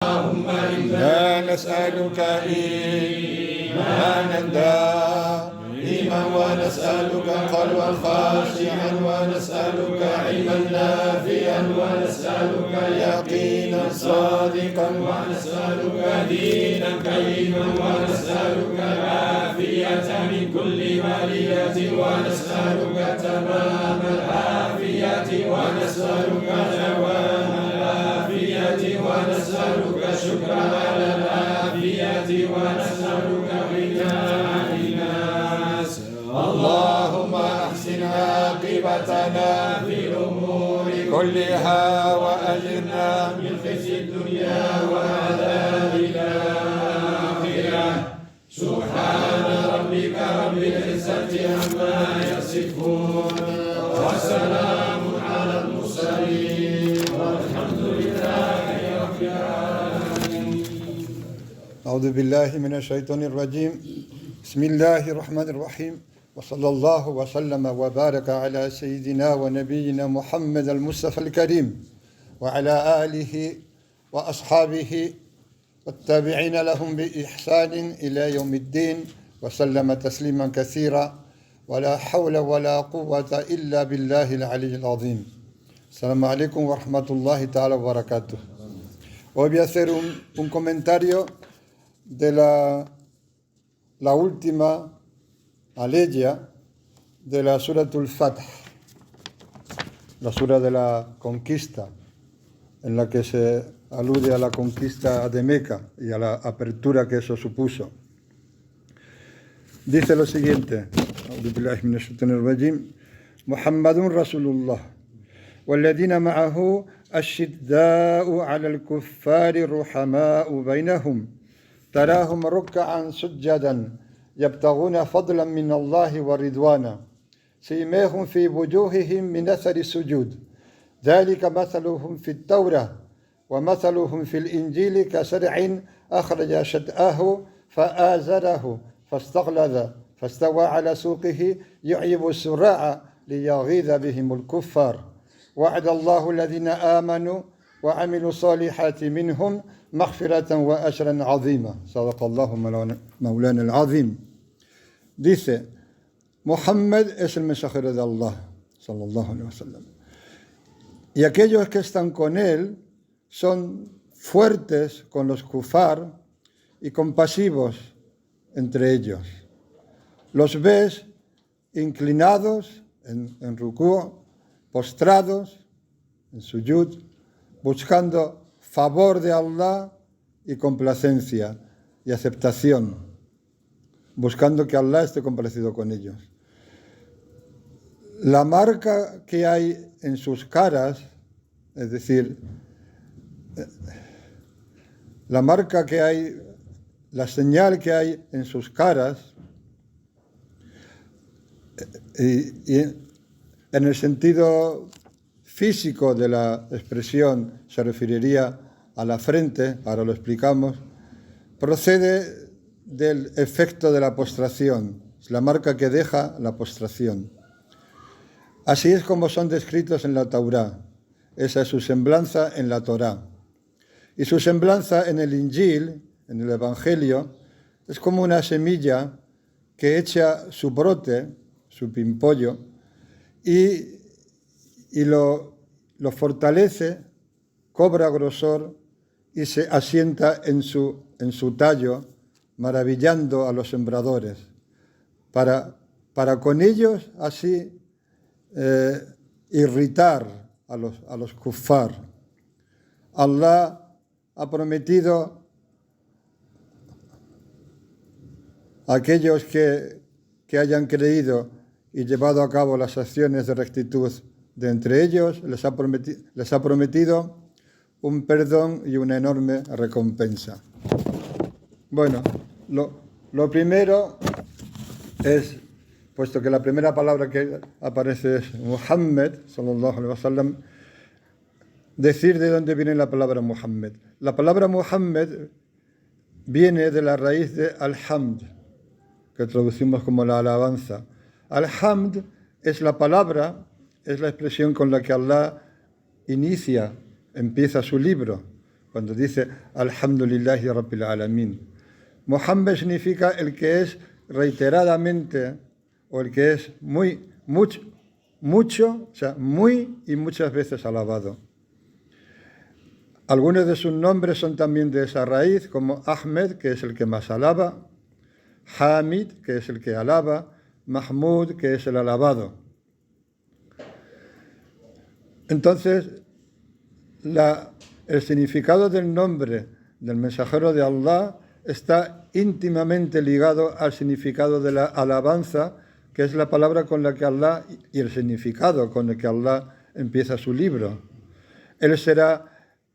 إنا نسألك إيمانا دائما ونسألك قلبا خاشعا ونسألك علما نافعا ونسألك يقينا صادقا ونسألك دينا قيما ونسألك العافية من كل بلية ونسألك تمام العافية ونسألك دوام العافية ونسألك شكر على العافية ونسألك غنى عن الناس. اللهم أحسن عاقبتنا في الأمور كلها وأجرنا من خزي الدنيا وعذاب الآخرة. سبحان ربك رب العزة عما يصفون وسلام على المرسلين والحمد لله رب العالمين. أعوذ بالله من الشيطان الرجيم. بسم الله الرحمن الرحيم. وصلى الله وسلم وبارك على سيدنا ونبينا محمد المصطفى الكريم وعلى آله وأصحابه والتابعين لهم بإحسان إلى يوم الدين وسلم تسليما كثيرا ولا حول ولا قوة إلا بالله العلي العظيم. السلام عليكم ورحمة الله تعالى وبركاته. Hoy voy a hacer un comentario de la última aleya de la Suratul Fath, la sura de la conquista, en la que se alude a la conquista de Meca y a la apertura que eso supuso. Dice lo siguiente: Muhammadun Rasulullah والذين معه الشداء على الكفار رحماء بينهم تراهم ركعا سجدا يبتغون فضلا من الله ورضوانا سيماهم في وجوههم من أثر السجود ذلك مثلهم في التوراة ومثلهم في الإنجيل كزرع أخرج شطأه فآزره فاستغلظ فاستوى على سوقه يعجب الزراع ليغيظ بهم الكفار وعد الله الذين آمنوا وعملوا الصالحات منهم مغفرة وأجرا عظيما. صدق الله مولانا العظيم. Dice, Muhammad es el mensajero de Allah, sallallahu alaihi wasallam. Y aquellos que están con él son fuertes con los kufar y compasivos entre ellos. Los ves inclinados en rukú, postrados en sujud, buscando favor de Allah y complacencia y aceptación, buscando que Allah esté complacido con ellos. La marca que hay en sus caras, es decir, la marca que hay, la señal que hay en sus caras, y en el sentido físico de la expresión se referiría a la frente, ahora lo explicamos, procede del efecto de la postración, es la marca que deja la postración. Así es como son descritos en la Taurá, esa es su semblanza en la Torá. Y su semblanza en el Injil, en el Evangelio, es como una semilla que echa su brote, su pimpollo, y lo fortalece, cobra grosor y se asienta en su tallo, maravillando a los sembradores, para con ellos así irritar a los kuffar. Allah ha prometido a aquellos que hayan creído y llevado a cabo las acciones de rectitud de entre ellos, les ha prometido un perdón y una enorme recompensa. Bueno, lo primero es, puesto que la primera palabra que aparece es Muhammad, sallallahu alaihi wasallam, decir de dónde viene la palabra Muhammad. La palabra Muhammad viene de la raíz de al-hamd, que traducimos como la alabanza. Al-hamd es la palabra, es la expresión con la que Allah empieza su libro, cuando dice Alhamdulillahi Rabbil Alamin. Muhammad significa el que es reiteradamente, o el que es mucho, o sea, muy y muchas veces alabado. Algunos de sus nombres son también de esa raíz, como Ahmed, que es el que más alaba, Hamid, que es el que alaba, Mahmud, que es el alabado. Entonces, el significado del nombre del mensajero de Allah está íntimamente ligado al significado de la alabanza, que es la palabra con la que Allah, y el significado con el que Allah empieza su libro. Él será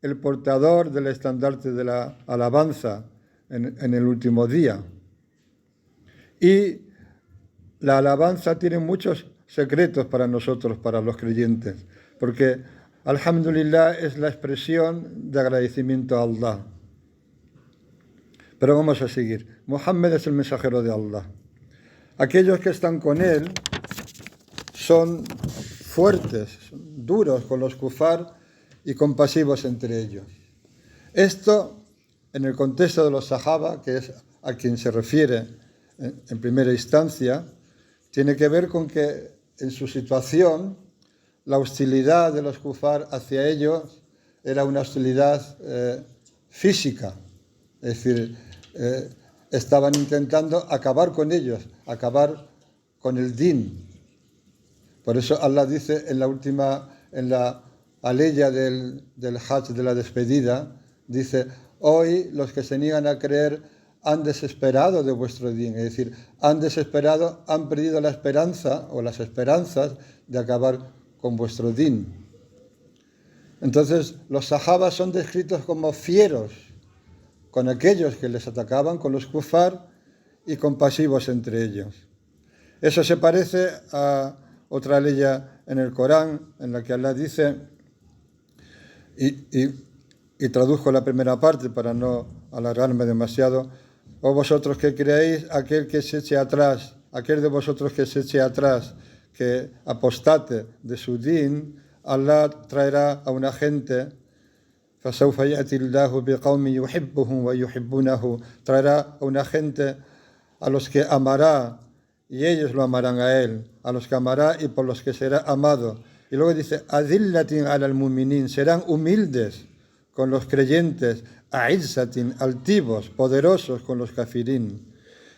el portador del estandarte de la alabanza en el último día. Y la alabanza tiene muchos secretos para nosotros, para los creyentes, porque Alhamdulillah es la expresión de agradecimiento a Allah. Pero vamos a seguir. Muhammad es el mensajero de Allah. Aquellos que están con él son fuertes, son duros con los kufar y compasivos entre ellos. Esto, en el contexto de los sahaba, que es a quien se refiere en primera instancia, tiene que ver con que en su situación la hostilidad de los kufar hacia ellos era una hostilidad física, es decir, estaban intentando acabar con ellos, acabar con el din. Por eso Allah dice en la aleya del Hajj, de la despedida, dice: hoy los que se niegan a creer han desesperado de vuestro din, es decir, han perdido la esperanza o las esperanzas de acabar con vuestro din. Entonces, los sahabas son descritos como fieros con aquellos que les atacaban, con los kufar, y compasivos entre ellos. Eso se parece a otra ley en el Corán, en la que Allah dice, y traduzco la primera parte para no alargarme demasiado: oh vosotros que creéis, aquel de vosotros que se eche atrás, que apostate de su din, Allah traerá a una gente, traerá a una gente a los que amará y ellos lo amarán a él, a los que amará y por los que será amado. Y luego dice: adillatin alal mu'minin, serán humildes con los creyentes, a'izzatin, altivos, poderosos con los kafirin.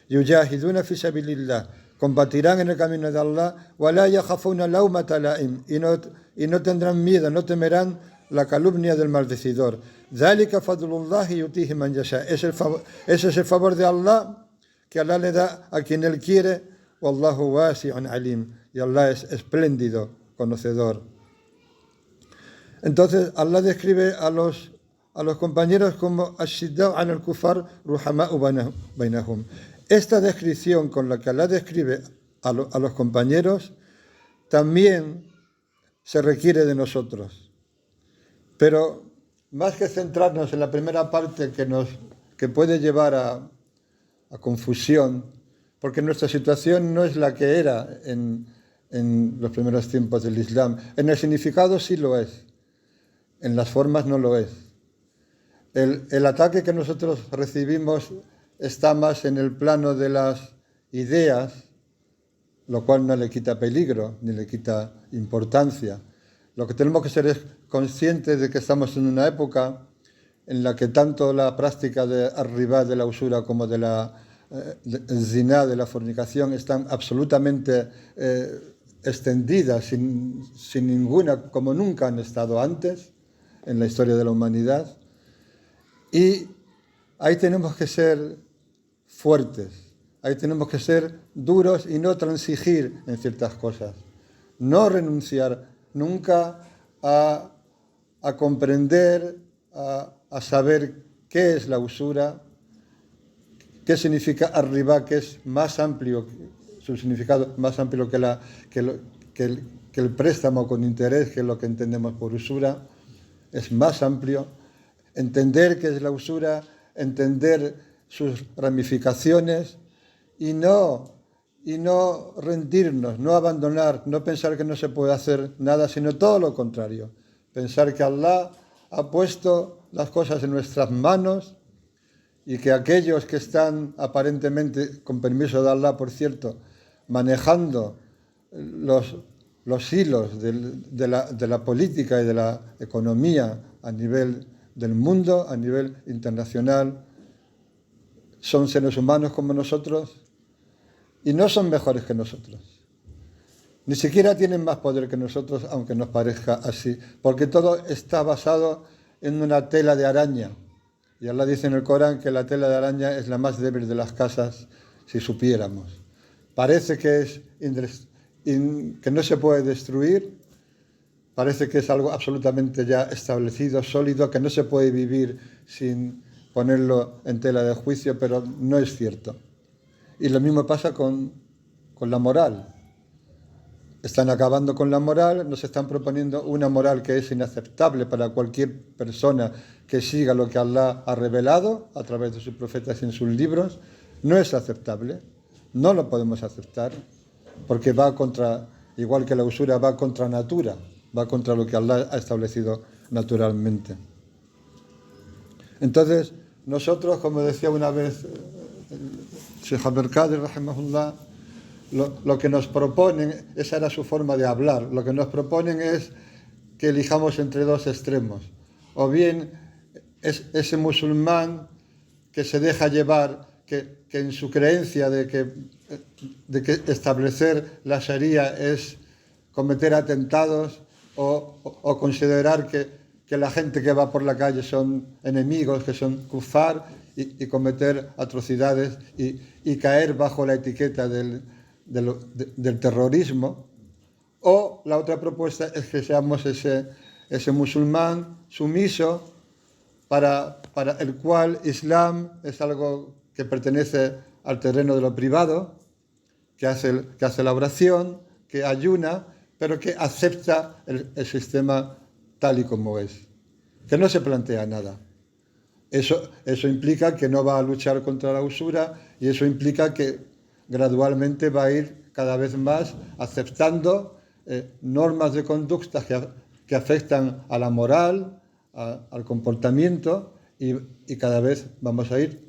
Yujahiduna fi sabilillah, combatirán en el camino de Allah, wa la yakhafuna lawmata la'im, y no tendrán miedo, no temerán la calumnia del maldecidor. Dhalika fadlullahi yutihi man yasha, ese es el favor de Allah que Allah le da a quien él quiere. Wallahu wasi'un alim, y Allah es espléndido conocedor. Entonces Allah describe a los compañeros como ashidda'u 'ala al-kufar ruhama'u bainahum. Esta descripción con la que Allah describe a los compañeros también se requiere de nosotros. Pero más que centrarnos en la primera parte que puede llevar a confusión, porque nuestra situación no es la que era en los primeros tiempos del Islam. En el significado sí lo es, en las formas no lo es. El ataque que nosotros recibimos está más en el plano de las ideas, lo cual no le quita peligro ni le quita importancia. Lo que tenemos que ser es conscientes de que estamos en una época en la que tanto la práctica de arriba, de la usura, como de la zina, de la fornicación, están absolutamente extendidas sin ninguna, como nunca han estado antes en la historia de la humanidad. Y ahí tenemos que ser fuertes, ahí tenemos que ser duros y no transigir en ciertas cosas, no renunciar nunca a comprender, a saber qué es la usura, qué significa arriba, que es más amplio, su significado más amplio que el préstamo con interés, que es lo que entendemos por usura, es más amplio. Entender qué es la usura, entender sus ramificaciones y no rendirnos, no abandonar, no pensar que no se puede hacer nada, sino todo lo contrario. Pensar que Allah ha puesto las cosas en nuestras manos y que aquellos que están aparentemente, con permiso de Allah, por cierto, manejando los hilos de la política y de la economía a nivel del mundo, a nivel internacional, son seres humanos como nosotros y no son mejores que nosotros. Ni siquiera tienen más poder que nosotros, aunque nos parezca así, porque todo está basado en una tela de araña. Y Allah dice en el Corán que la tela de araña es la más débil de las casas, si supiéramos. Parece que que no se puede destruir, parece que es algo absolutamente ya establecido, sólido, que no se puede vivir sin ponerlo en tela de juicio, pero no es cierto. Y lo mismo pasa con la moral. Están acabando con la moral, nos están proponiendo una moral que es inaceptable para cualquier persona que siga lo que Allah ha revelado a través de sus profetas y en sus libros. No es aceptable, no lo podemos aceptar, porque va contra, igual que la usura, va contra natura, va contra lo que Allah ha establecido naturalmente. Entonces, nosotros, como decía una vez Sheikh Abdul Qadir, rahimahullah, lo que nos proponen, esa era su forma de hablar, lo que nos proponen es que elijamos entre dos extremos. O bien es ese musulmán que se deja llevar, que en su creencia de que establecer la Sharia es cometer atentados o considerar que la gente que va por la calle son enemigos, que son kufar y cometer atrocidades y caer bajo la etiqueta del terrorismo. O la otra propuesta es que seamos ese musulmán sumiso para el cual Islam es algo que pertenece al terreno de lo privado, que hace la oración, que ayuna, pero que acepta el sistema tal y como es, que no se plantea nada. Eso implica que no va a luchar contra la usura y eso implica que gradualmente va a ir cada vez más aceptando normas de conducta que afectan a la moral, al comportamiento y cada vez vamos a ir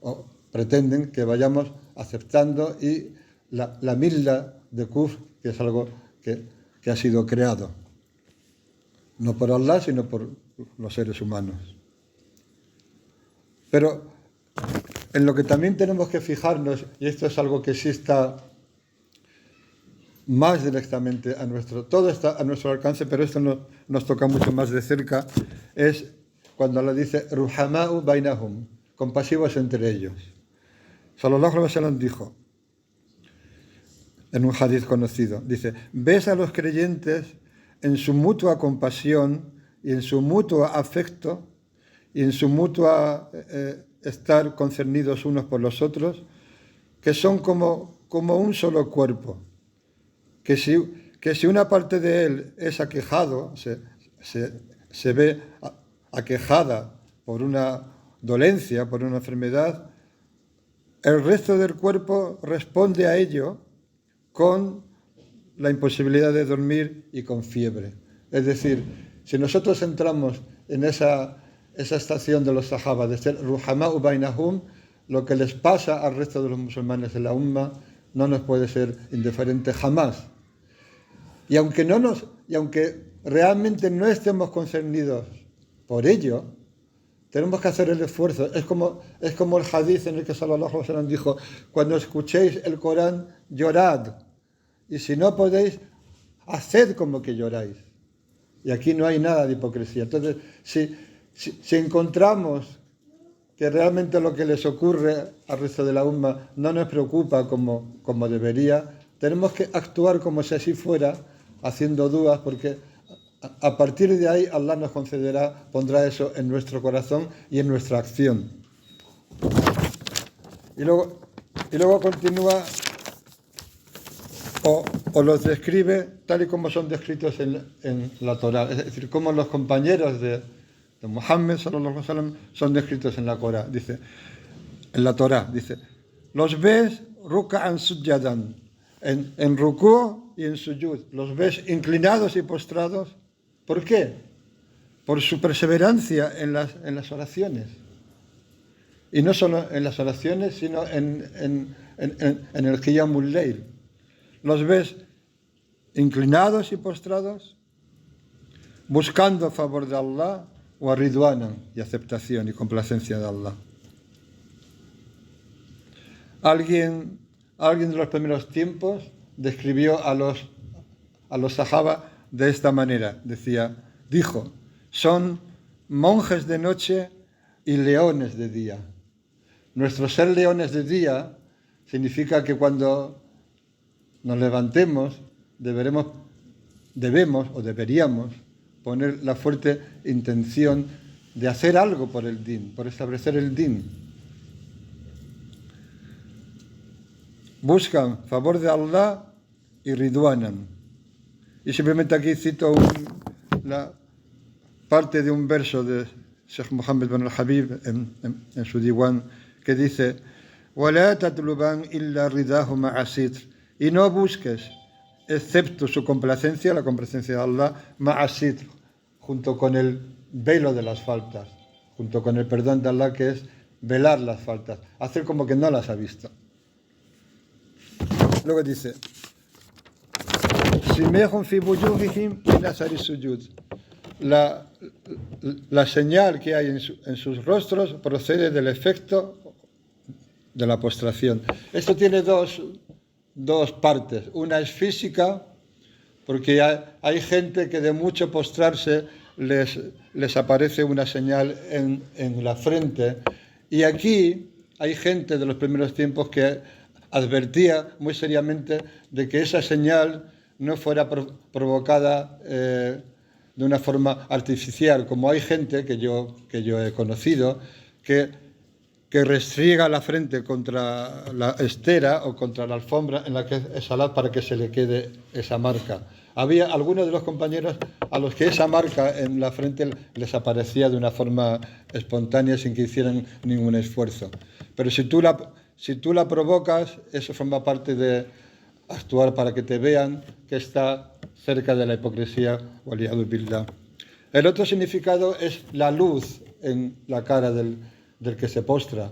o pretenden que vayamos aceptando y la milda de kufr, que es algo que ha sido creado no por Allah sino por los seres humanos. Pero en lo que también tenemos que fijarnos, y esto es algo que sí está más directamente todo está a nuestro alcance, pero esto nos toca mucho más de cerca, es cuando Allah dice ruhama'u bainahum, compasivos entre ellos. Sallallahu alaihi wasallam dijo en un hadith conocido, dice: ves a los creyentes en su mutua compasión y en su mutuo afecto y en su mutua estar concernidos unos por los otros, que son como un solo cuerpo, que si una parte de él es aquejado, se ve aquejada por una dolencia, por una enfermedad, el resto del cuerpo responde a ello con la imposibilidad de dormir y con fiebre. Es decir, si nosotros entramos en esa estación de los sahaba, de ser ruhama'u bainahum, lo que les pasa al resto de los musulmanes de la umma no nos puede ser indiferente jamás. Y aunque realmente no estemos concernidos por ello, tenemos que hacer el esfuerzo. Es como el hadith en el que sallallahu alaihi wasallam dijo: cuando escuchéis el Corán, llorad, y si no podéis, haced como que lloráis. Y aquí no hay nada de hipocresía. Entonces, si encontramos que realmente lo que les ocurre al resto de la umma no nos preocupa como debería, tenemos que actuar como si así fuera, haciendo dudas, porque a partir de ahí Allah nos pondrá eso en nuestro corazón y en nuestra acción. Y luego continúa o los describe tal y como son descritos en la Torá, es decir, como los compañeros de Muhammad sallallahu alaihi wasallam son descritos en la Torá. Dice, en la Torá, dice: los ves ruk'an sujjadan, en rukú y en sujud, los ves inclinados y postrados. ¿Por qué? por su perseverancia en las oraciones. Y no solo en las oraciones, sino en el Qiyamul Layl. Los ves inclinados y postrados, buscando favor de Allah, o ridwanan, y aceptación y complacencia de Allah. Alguien de los primeros tiempos describió a los sahaba de esta manera. Dijo, son monjes de noche y leones de día. Nuestro ser leones de día significa que cuando nos levantemos debemos o deberíamos poner la fuerte intención de hacer algo por el din, por establecer el din. Buscan favor de Allah y ridwanan. Y simplemente aquí cito la parte de un verso de Sheikh Mohammed bin al-Habib en su diwan, que dice: وَلَا تَطْلُبَنْ إِلَّا رِضَاهُ مَعَ سِتْرٍ, y no busques excepto su complacencia, la complacencia de Allah, ma'a sitr, junto con el velo de las faltas, junto con el perdón de Allah, que es velar las faltas, hacer como que no las ha visto. Luego dice: simehum fi wujuhihim min athari sujud, la señal que hay en sus rostros procede del efecto de la postración. Esto tiene dos partes. Una es física, porque hay gente que de mucho postrarse les aparece una señal en la frente. Y aquí hay gente de los primeros tiempos que advertía muy seriamente de que esa señal no fuera provocada de una forma artificial, como hay gente que yo he conocido que restriega la frente contra la estera o contra la alfombra en la que es salat para que se le quede esa marca. Había algunos de los compañeros a los que esa marca en la frente les aparecía de una forma espontánea sin que hicieran ningún esfuerzo. Pero si tú la provocas, eso forma parte de actuar para que te vean que está cerca de la hipocresía. Waliyadu billah. El otro significado es la luz en la cara del que se postra,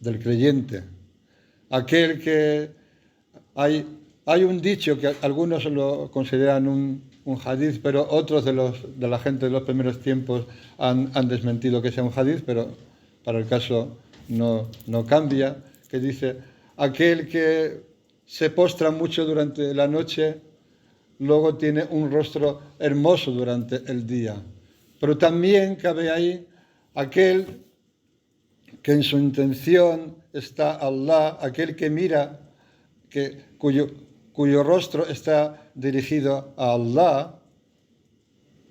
del creyente. Aquel que hay un dicho que algunos lo consideran un hadith, pero otros de la gente de los primeros tiempos han desmentido que sea un hadith, pero para el caso no cambia, que dice: aquel que se postra mucho durante la noche, luego tiene un rostro hermoso durante el día. Pero también cabe ahí aquel que en su intención está Allah, aquel que mira, cuyo rostro está dirigido a Allah,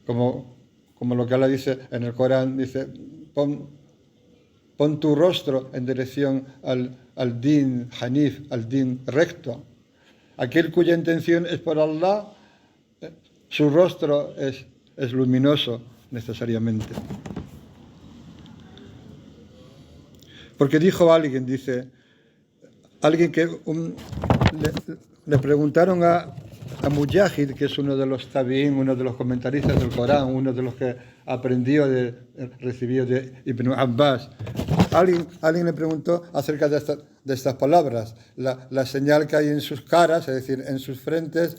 como lo que Allah dice en el Corán, dice: pon tu rostro en dirección al din hanif, al din recto. Aquel cuya intención es por Allah, su rostro es luminoso necesariamente. Porque dijo alguien que le preguntaron a Mujahid, que es uno de los tabi'in, uno de los comentaristas del Corán, uno de los que recibió de Ibn Abbas. Alguien le preguntó acerca de estas palabras. La señal que hay en sus caras, es decir, en sus frentes,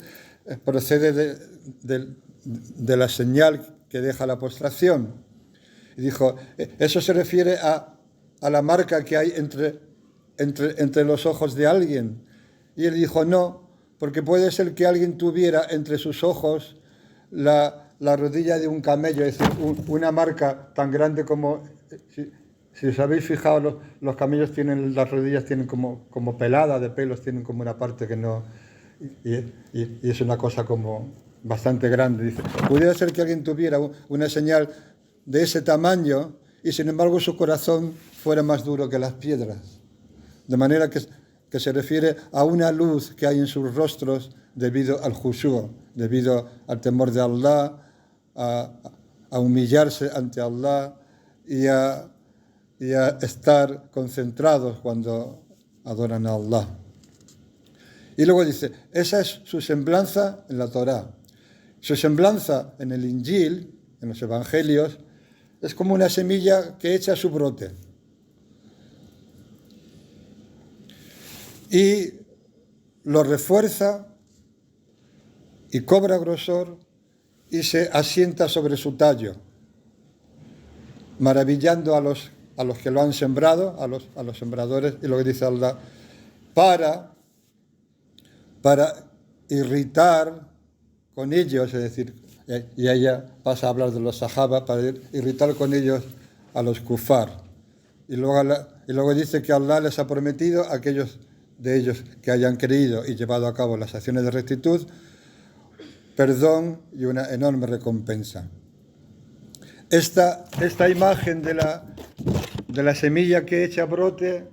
procede de la señal que deja la postración. Y dijo, eso se refiere a la marca que hay entre los ojos de alguien. Y él dijo, no, porque puede ser que alguien tuviera entre sus ojos la rodilla de un camello, es decir, una marca tan grande como... Si os habéis fijado, los camellos tienen las rodillas, tienen como pelada de pelos, tienen como una parte que no... Y es una cosa como bastante grande. Dice, pudiera ser que alguien tuviera una señal de ese tamaño y sin embargo su corazón fuera más duro que las piedras. De manera que se refiere a una luz que hay en sus rostros debido al khushu', debido al temor de Allah, a humillarse ante Allah y a estar concentrados cuando adoran a Allah. Y luego dice, esa es su semblanza en la Torá. Su semblanza en el Injil, en los evangelios, es como una semilla que echa su brote. Y lo refuerza y cobra grosor y se asienta sobre su tallo, maravillando a los que lo han sembrado, a los sembradores, y lo que dice Allah, para irritar con ellos, es decir, y ella pasa a hablar de los sahaba, para irritar con ellos a los kufar. Y luego dice que Allah les ha prometido a aquellos de ellos que hayan creído y llevado a cabo las acciones de rectitud, perdón y una enorme recompensa. Esta imagen de la semilla que echa brote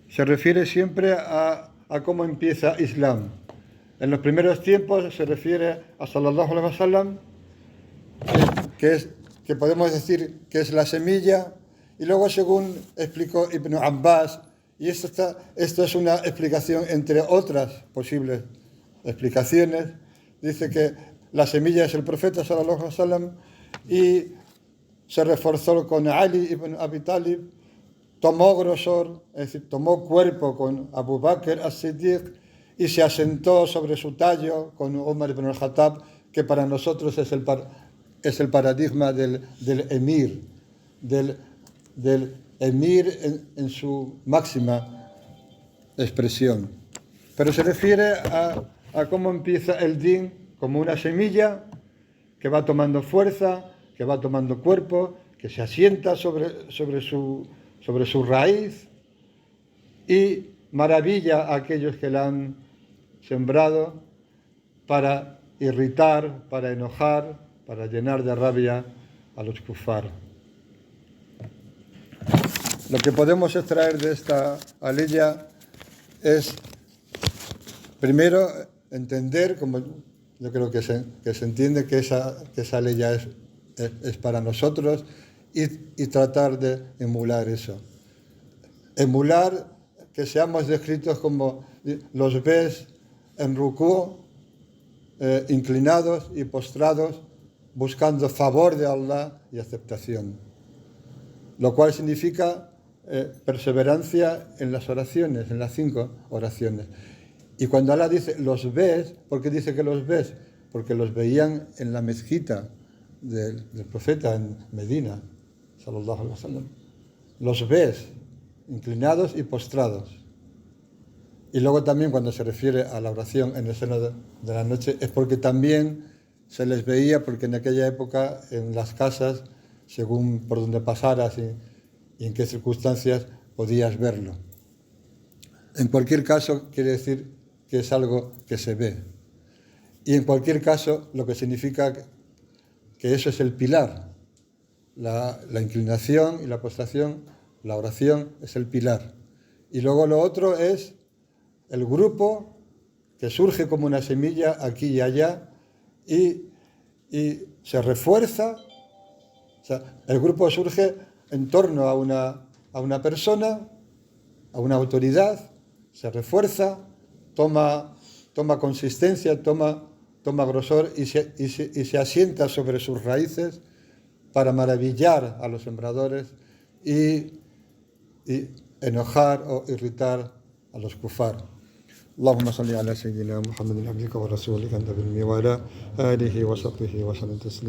se refiere siempre a cómo empieza Islam. En los primeros tiempos se refiere a Sallallahu Alaihi Wasallam, que podemos decir que es la semilla, y luego, según explicó Ibn Abbas, y esto es una explicación entre otras posibles explicaciones, dice que la semilla es el profeta Sallallahu Alaihi Wasallam, y se reforzó con Ali ibn Abi Talib, tomó grosor, es decir, tomó cuerpo con Abu Bakr as-Siddiq y se asentó sobre su tallo con Umar ibn al-Khattab, que para nosotros es el paradigma del emir, del emir en su máxima expresión. Pero se refiere a cómo empieza el din como una semilla que va tomando fuerza, que va tomando cuerpo, que se asienta sobre su raíz y maravilla a aquellos que la han sembrado para irritar, para enojar, para llenar de rabia a los kufar. Lo que podemos extraer de esta aleya es, primero, entender, como yo creo que se entiende, que esa aleya es para nosotros, y tratar de emular eso. Emular que seamos descritos como los ves en rukú, inclinados y postrados, buscando favor de Allah y aceptación. Lo cual significa perseverancia en las oraciones, en las 5 oraciones. Y cuando Allah dice los ves, ¿por qué dice que los ves? Porque los veían en la mezquita del profeta en Medina, sallallahu alaihi wasallam. Los ves inclinados y postrados. Y luego también, cuando se refiere a la oración en el seno de la noche, es porque también se les veía, porque en aquella época en las casas, según por donde pasaras y en qué circunstancias, podías verlo. En cualquier caso, quiere decir que es algo que se ve. Y en cualquier caso, lo que significa que eso es el pilar. La inclinación y la postración, la oración es el pilar. Y luego lo otro es el grupo que surge como una semilla aquí y allá y se refuerza. O sea, el grupo surge en torno a una persona, a una autoridad, se refuerza, toma consistencia, toma grosor y se asienta sobre sus raíces para maravillar a los sembradores y enojar o irritar a los kufar. اللهم صل على سيدنا محمد عبدك ورسولك النبي وعلى آله وصحبه وسلم تسليما.